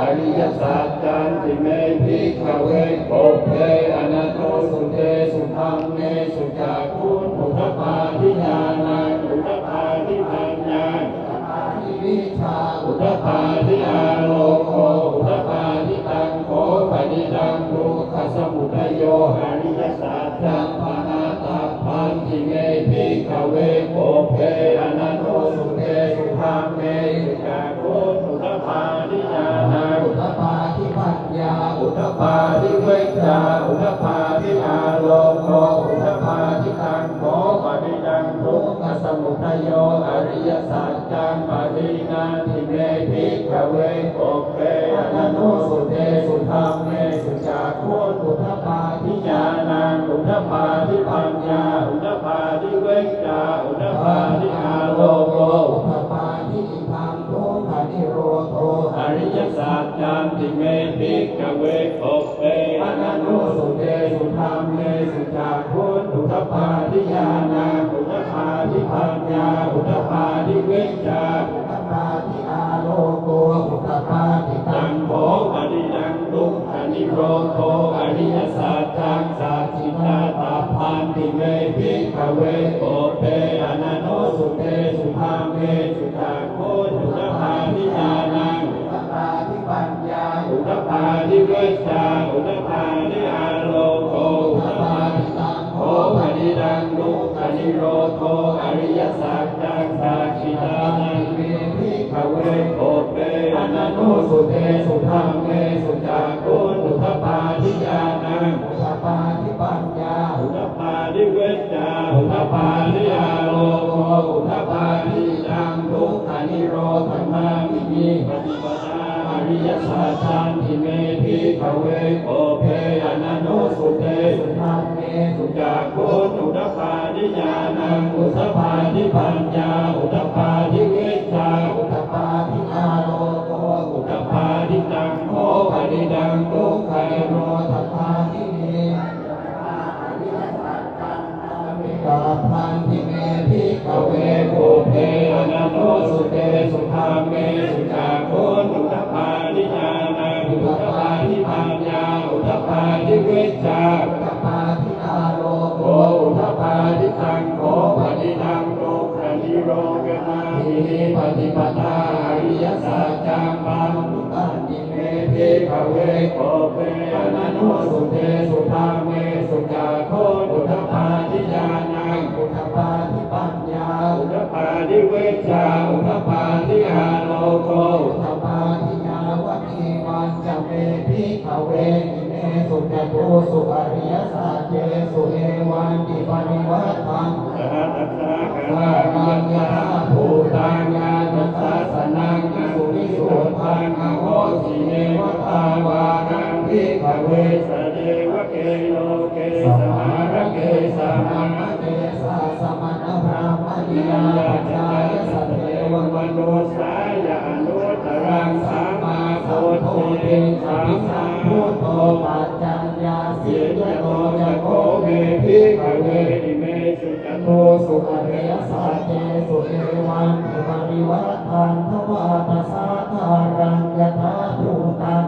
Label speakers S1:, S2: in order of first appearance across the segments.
S1: อริยสัจจันท ติเมภิกขเวโกเพอนันโตสุเตสุธรรมเมสุจักขุอุทปาทิญาณังอุทปาทิปัญญาวิชาอุทปาทิอาโลโกอุทปาทิตังโขปนิดังทุกขสมุทัยโยอริยสัจจังปนาตัพพันติเมภิกขเวโกเพอนันโตสุเตสุธรรมเมสุจักขุอุทปาทิญาณังอุทปาทิปัญญาอุทปาทิเวชชาอุทปาทิอาโลโกอุทปาทิตังโขปนิดังทุกขสมุทัยโยอริยสัจจังปฏินาทิเมภิกขเวโกเพอนันโตสุเตสุธรรมเมสุจักขุอุทปาทิญาณังอุทปาทิปัญญาอุทปาทิเวชชาอุทปาทิอาโลโกอุทปาทิธรรมโทปนิโรโธอริยสัจจังติเมภิกขเวโกเพอนันโตสุเตสุธรรมเมสุจักขุอุทปาทิญาณังอุทปาทิปัญญาอุทปาทิเวชชาอุทปาทิอาโลโกอุทปาทิตังโขปนิดังทุกขนิโรโธอริยสัจจังสัจจิตาตาพันติเมภิกขเวโกเพอนันโตสุเตสุธรรมเมสุจักขุอุทปาทิญาณังอุทปาทิปัญญาอุทปาทิเวชชาอุทปาทิอาโลโกอุทปาทิตังโขปนิดังทุกขนิโรโธอริยสัจจังสัจจิตานังเมภิกขเวโกเพอนันโตสุเตสุธรรมเมสุจักขุอุทปาทิญาณังอุทปาทิปัญญาอุทปาทิเวชชาอุทปาทิอาโลโกอุทปาทิตังทุกขนิโรธรรมามิมิปฏิปทาอริยสัจจันติเมภิกขเวโกเพอนันโตสุเตสุธรรมเมสุจักขุอุทปาทิญาณังอุทปาทิปัญญาอุทปาทิเวชชาอุทปาทิอาโลโกอุทปาทิตังโขปนิดังทุกขนิโรธรรมามิมิตาพันธิเมภิกขเวโกเพอนันโตสุเตสุธรรมเมสุจักขุอุทปาทิญาณังอุทปาทิปัญญาอุทปาทิเวชชาอุทปาทิอาโลโกอุทปาทิตังโขปนิดังทุกขนิโรธรรมามิมิปฏิปทาอริยสัจจังปันติเมภิกขเวโกเพอนันโตสุเตสุธรรมเมสุจักขุอุทปาทิญาณังอุทปาทิปัญญาอุทปาทิเวชชาอุทปาทิอาโลโกอุทปาทิญาวัคคีวันจะเมภิกขเวอิเมสุจตุสุอริยสัจเจสุเอวันติปนิวัฏฐังสหัสสะกะลามัญญาภูตังญาณทัสสนังสุวิสุทธังอโหสิเนวตาวานังภิกขเวสเดวะเกโลเกสหารเกสมาเกสาสมณพราหมณียาจายสัตเทวมนุสายานุตรังสัมมาโพธิติสัมมาพุทโธปัจจัญญาสิยโตจะโคเมภิกขเวอิเมสุจโตสุอริยสัจเจสุเอวันติปริวัฏฐังทวาตสาธารังยถาภูตัง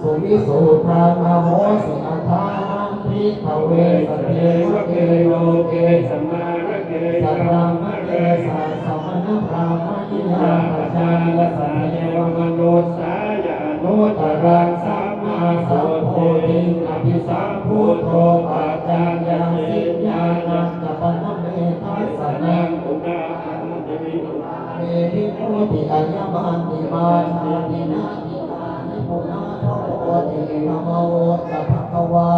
S1: สุวิสุทธังอโหสิอัฏฐานังภิกขเวสเทวะเกโลเกสมาระเกสัรรังมะเกสัสสมณพราหมณียาปชายสายเยวมนุสายานุตรังสัมมาสัมโพธิอภิสัมพุทโธปัจจัญญาสิญาณังกัปปะเมทัสสนังอุณาหันติเมธิโพธิอัญญมันติมาชาตินาติอานิปุณาโทโอตินโมสัพพะวา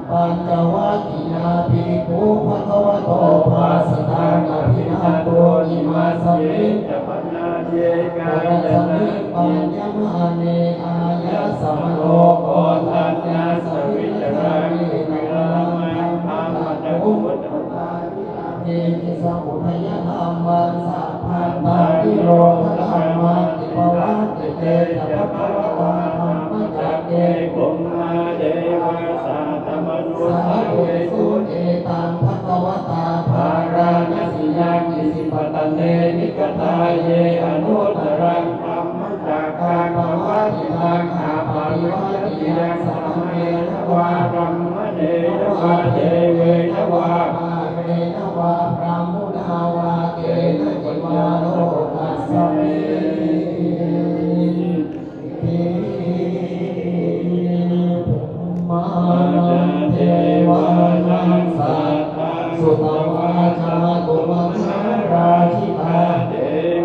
S1: ปัญจวัคคียาภิกขุภะคะวะโตภาสิตังอภินาโตอิมาสมิจจปัญญาเยกายะนะปัญญมาเนอายะสัมโลโกทัญญาสวิจารามิวิรามังธรรมะอุปตตาเยติสมุทัยธรรมังสัพพันตานิโรธธรรมังติภวัตติเตจะภะคะวะธรรมจักเกกุมมาเดวะสาตมนุสาเวสุเอตังภะคะวตาภาราณสิยังอิสิปตันเนนิกตาเยอนุตรังธรรมจักขังภวัติ เทเวนวา
S2: มาเรนวาพระมุนาวาเกณจิวาโลกัสสมิมานังเทวานังสัตตังสุตวาจาตุมหาราชิตา
S1: เท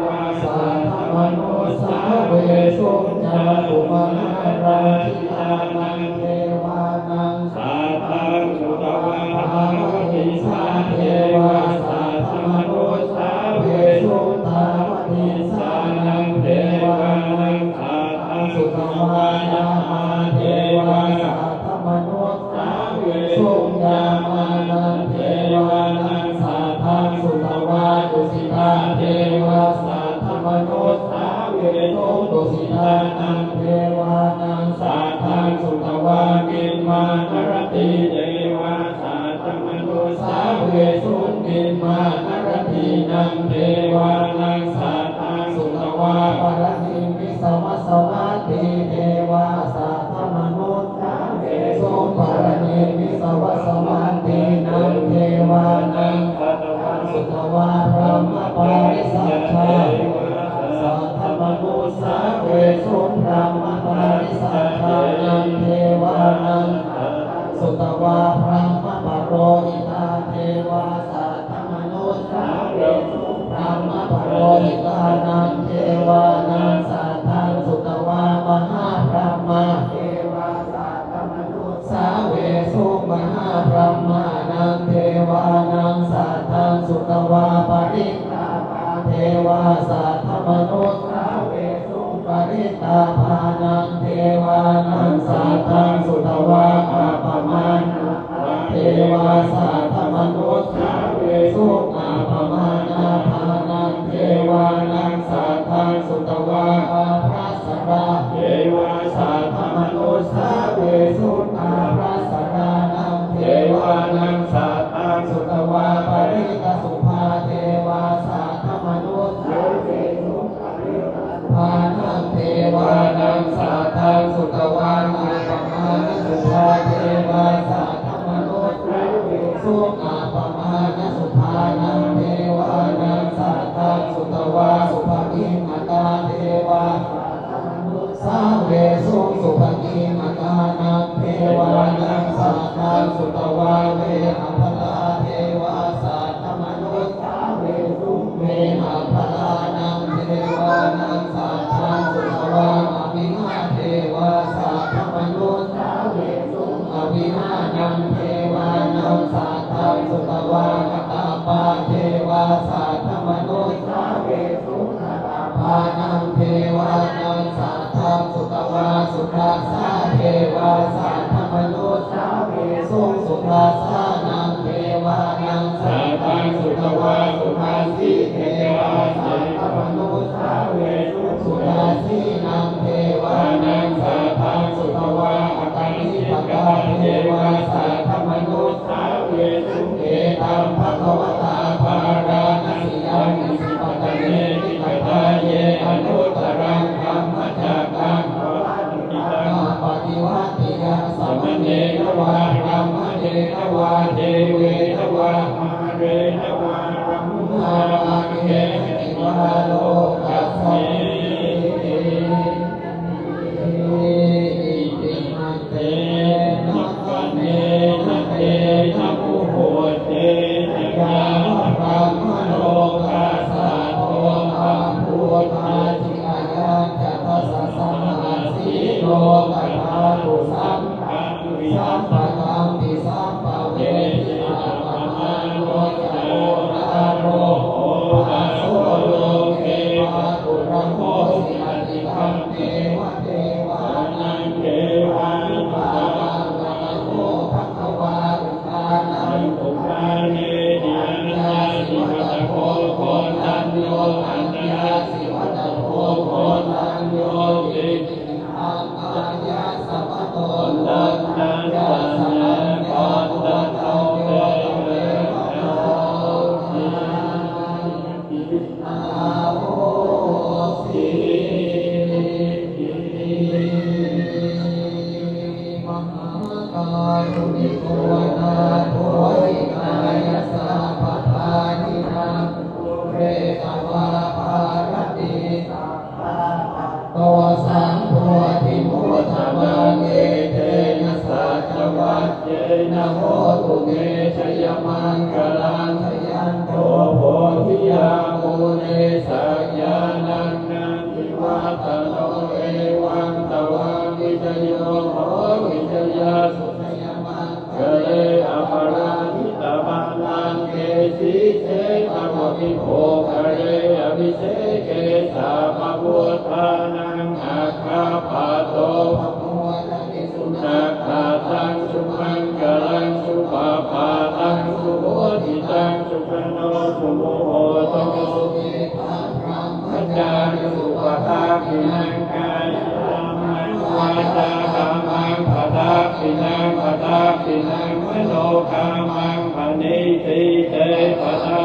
S1: วา
S2: สัทธมโนสาเวสุจาตุมหาราชิตานังเทวานัง
S1: สัตตังสุตวา
S2: ภาวติสาเทวาสัทธมโนสาเวสุตาวติสานังเทวานังสัทธังสุตวายามาเทวาสัทธมโนสาเวสุญามานังเทวานังสัทธังสุตวาตุสิตาเทวาสัทธมโนสาเวสุตุสิตานังเทวานังสัทธังสุตวากิมมานรติเทวาสัทธมโนสาเวสุกิมมานรตินังเทวานังสัทธังสุตวาปรณิมิสวัสสวัตติเทวาสัทธมโนสาเวสุปรณิมิสวัสสวัตตินังเทวานังสุตวาพระมปาริสัทธาสัทธมโนสาเวสุพระมปาริสัทธานังเทวานังสุตวาพระมปโรหิตาเทวาสัทธมโนสาเวสุพระมปโรหิตานังเทวานังสัทธังสุตวามหาพระมาเทวาสัทธมโนสาเวสุมหาพระมานังเทวานังสัทธังสุตวาปริตาเทวาสัทธมโนสาเวสุปริตาภานังเทวานังสัทธังสุตวาอาปมานะเทวาสัทธมโนสาเวสุอาปมานะภานังเทวานังสัทธังสุตวาอาพระสรา
S1: เทวา
S2: สัทธมโนสาเวสุอาพระสรานังเทวานังสัทธังสุตวาปริตสุภาเทวาสัทธมโนสาเวสุภานังเทวานังสัทธังสุตวาอาปมานะสุภาเทวาสัทธมโนสาเวสุอาปมานะสุภานังเทวานังสัทธังสุตวาสุภกิมตาเทวาสาเวสุสุภกิมตานังเทวานังสัทธังสุตวาเวหภลาเทวาสัทธมโนสาเวสุเวหภลานังเทวานังสัทธังสุตวาอภินาเทวาสัทธมโนสาเวสุอภินานังเทวานังสัทธังสุตวากตาปาเทวาสัทธมโนสาเวสุขตาปานังเทวานังสัทธังสุตวาสุขาสาเทวาสัทธมโนสาเวสุสุขาสานังเทวานังสัทธังสุตวาสุขาสีเทวาสัทธมโนสาเวสุสุขาสีนังเทวานังสัทธังสุตวาอากานิปกาเทวาสัทธมโนสาเวสุเอตัมภควตาภาราณสิยังอิสิปตเนติปทาเยอนุตรังธรรมจักขังปฏิวัติยังสมเนนวาธรรมเนนวาเทเวนวามาเรนวารัม
S1: นะโมตุเมชยมังคลังชยันโตโพธิยามูเนสักยานังนันทิวัตโนเอวังตวังวิจโยโหวิจยาสุขยมังเกเรอปราหิตามานังเกสีเสตมวิโภคเรอภิเสเกสามพุทธานังอาคาปะโตภะคะวะตะภิสุนักขาตังสุมังกลังสุปาปาตังสุโหติตังสุขโนสุโมโหโตสุเมธาพรัมมัจจานุสุปตาภินังกายมังวาจาคัมมังปตาภินังปตาภินังมโนคัมมังปณิติเตปตา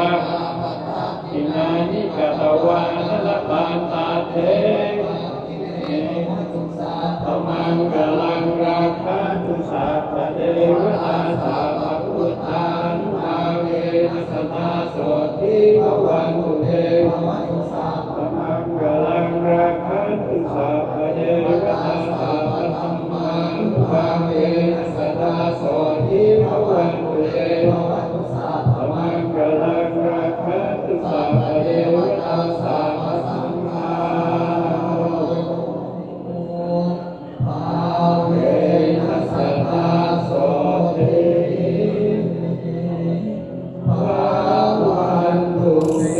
S1: ภินานิกตวานละปันตาเทธมังกลังราคันตุสัพพเทวตาสัพพพุทธานุภาเวนัสตาโสทิภวันตุเทภวันตุสัพพมังกลังราคันตุสัพพเทวตาสัพพธัมมานุภาเวนัสตาโสทิภวันตุเทภวันตุสัพพมังกลังราคันตุสัพพเทวตาสัพพธัมมาเวนัสตาโสทิภวันตุเต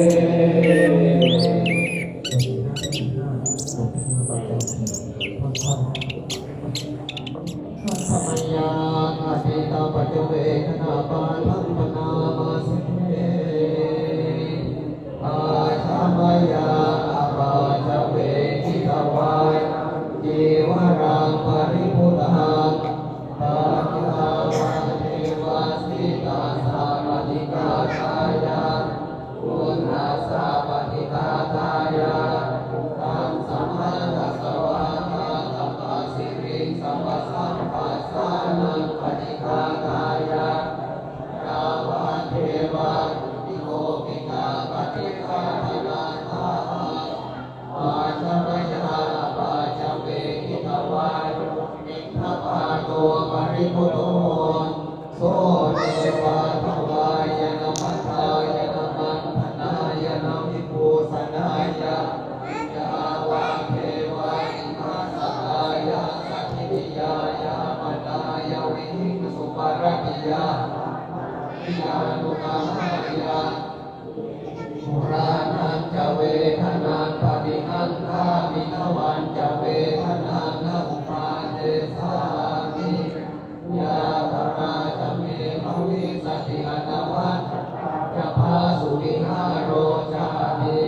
S1: สัมมัญญาอาทิตาปัจเจเวคณาปาทัมปนามาสิเตอาชามายาอาปาจเวกิตาวายจีวรังปริพุทธังปาทิตาวาเทวาสิตาสาปฏิกาตายาปุณณาสาปฏิกาตายาตังสัมมาทัสสวะทาตัปปะสิริสัมปะสัมปัสสานังปฏิกาตายายาวาเทวาติโกปิกาปฏิกาตนาทาปาชมยาปาชเวกิตวายนิพพาโตปริพุทโธโสเทวาทวายนะมัทธายนะมันธนายนะวิภูสนายะยาวาเทวานิมัสสายะสัพพิยายามนายะวิหิงสุปารติยาทิยานุกาหายาปุรานังจะเวทนังปฏิหังคามินวันจะเวทนังนะอุปาเทสามิยาธราจะเมภวิสติอนาวัตจะพาสุวิหารโรจาติ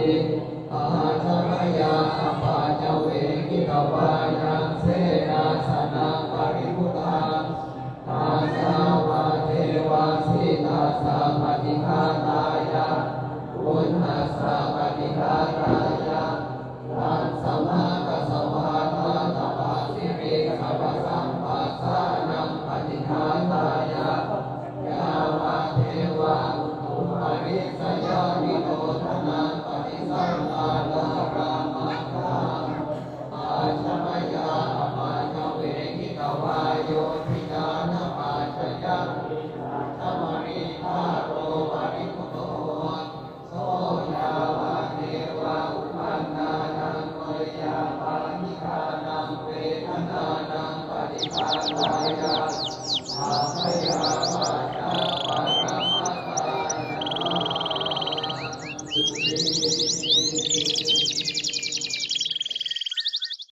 S1: อาชรยาสัพพะจะเวกิตวายังเสนาสนังปริพุทธังอาสาวาเทวาสิตาสาปฏิฆาตายาปุณณาสาปฏิฆาตายาตังสัมมากัสสวะทาตัปปะสิริสัพพสัมปัสสานังปฏิฆาตายายาวาเทวาอุปริสยานิโรธนังปฏิสังฆานารามังคังอาชมยาปาจเวกิตวายโยทิญาณปัจจยะธรรมริภาโรปริพุทโธโสยาวาเทวาอุปันนานังเมยาปานิกานังเวทนานังปฏิภาณายาอาภยา